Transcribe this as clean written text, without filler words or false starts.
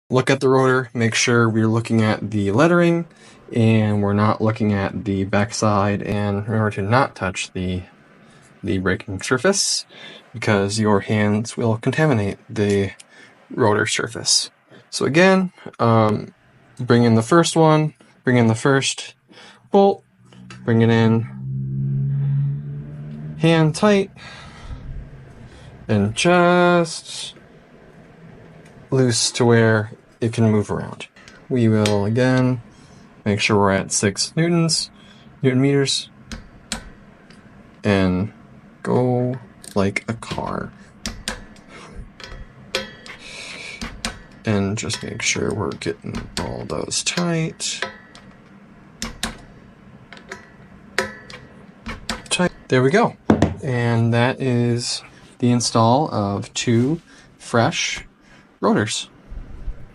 look at the rotor, make sure we're looking at the lettering and we're not looking at the backside, and remember to not touch the braking surface because your hands will contaminate the rotor surface. So again, bring in the first one, bring in the first bolt, bring it in, hand tight, and just loose to where it can move around. We will again make sure we're at 6 Newton meters, and go like a car. And just make sure we're getting all those tight. There we go. And that is the install of 2 fresh rotors.